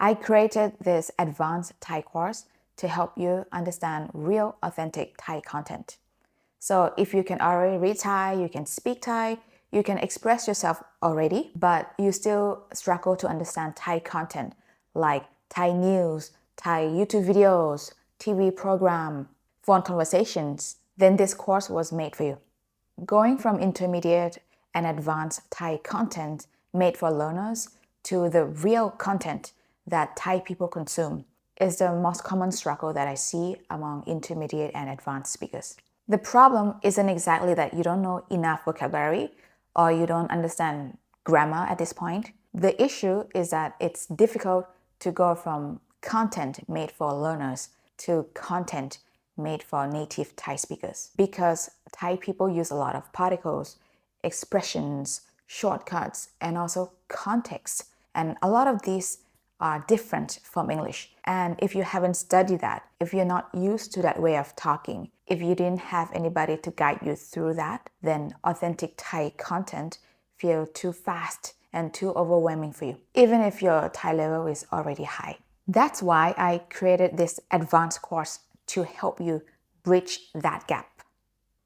I created this advanced Thai course to help you understand real, authentic Thai content. So if you can already read Thai, you can speak Thai, you can express yourself already, but you still struggle to understand Thai content like Thai news, Thai YouTube videos, TV program, phone conversations, then this course was made for you. Going from intermediate and advanced Thai content made for learners to the real content that Thai people consume is the most common struggle that I see among intermediate and advanced speakers. The problem isn't exactly that you don't know enough vocabulary or you don't understand grammar at this point. The issue is that it's difficult to go from content made for learners to content made for native Thai speakers because Thai people use a lot of particles, expressions, shortcuts, and also context. And a lot of these are different from English. And if you haven't studied that, if you're not used to that way of talking, if you didn't have anybody to guide you through that, then authentic Thai content feels too fast and too overwhelming for you, even if your Thai level is already high. That's why I created this advanced course to help you bridge that gap.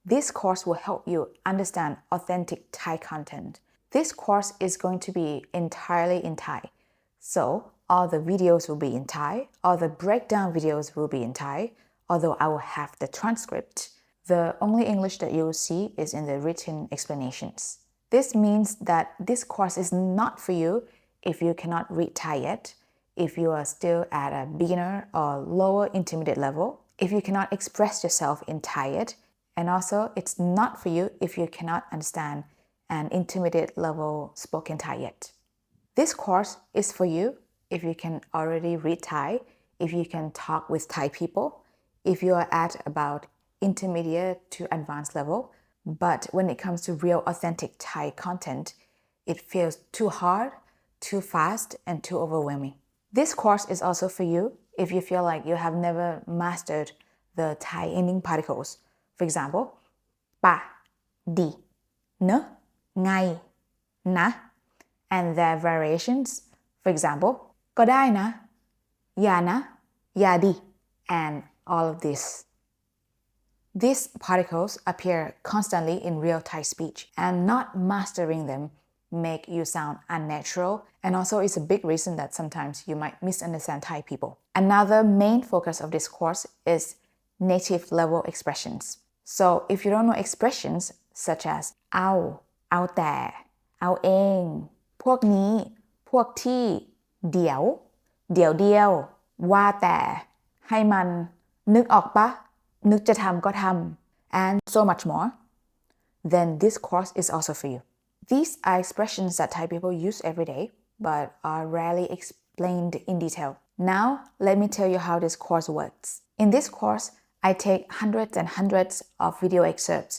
This course will help you understand authentic Thai content. This course is going to be entirely in Thai. So all the videos will be in Thai, all the breakdown videos will be in Thai, although I will have the transcript. The only English that you will see is in the written explanations. This means that this course is not for you if you cannot read Thai yet, if you are still at a beginner or lower intermediate level, if you cannot express yourself in Thai yet, and also it's not for you if you cannot understand an intermediate level spoken Thai yet. This course is for you if you can already read Thai, if you can talk with Thai people, if you are at about intermediate to advanced level, but when it comes to real authentic Thai content, it feels too hard, too fast, and too overwhelming. This course is also for you if you feel like you have never mastered the Thai ending particles. For example, pa, di, ne, ngai, na, and their variations. For example, ก็ได้นะ อย่านะ อย่าดิ and all of this. These particles appear constantly in real Thai speech, and not mastering them make you sound unnatural, and also is a big reason that sometimes you might misunderstand Thai people. Another main focus of this course is native level expressions. So if you don't know expressions such as เอาแต่ เอาเอง พวกนี้ พวกที่ เดี๋ยว เดียว ว่าแต่ ให้มัน นึกออกปะ นึกจะทำก็ทำ and so much more, then this course is also for you. These are expressions that Thai people use every day, but are rarely explained in detail. Now, let me tell you how this course works. In this course, I take hundreds and hundreds of video excerpts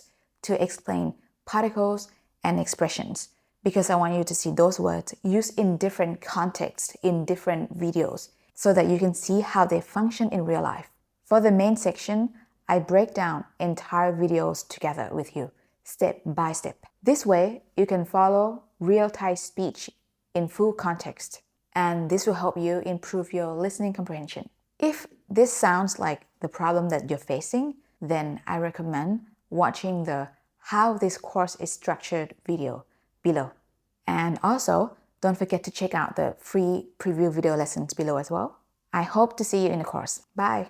to explain particles and expressions because I want you to see those words used in different contexts in different videos so that you can see how they function in real life. For the main section, I break down entire videos together with you, step by step. This way, you can follow real Thai speech in full context, and this will help you improve your listening comprehension. If this sounds like the problem that you're facing, then I recommend watching the How this course is structured video below. And also, don't forget to check out the free preview video lessons below as well. I hope to see you in the course. Bye!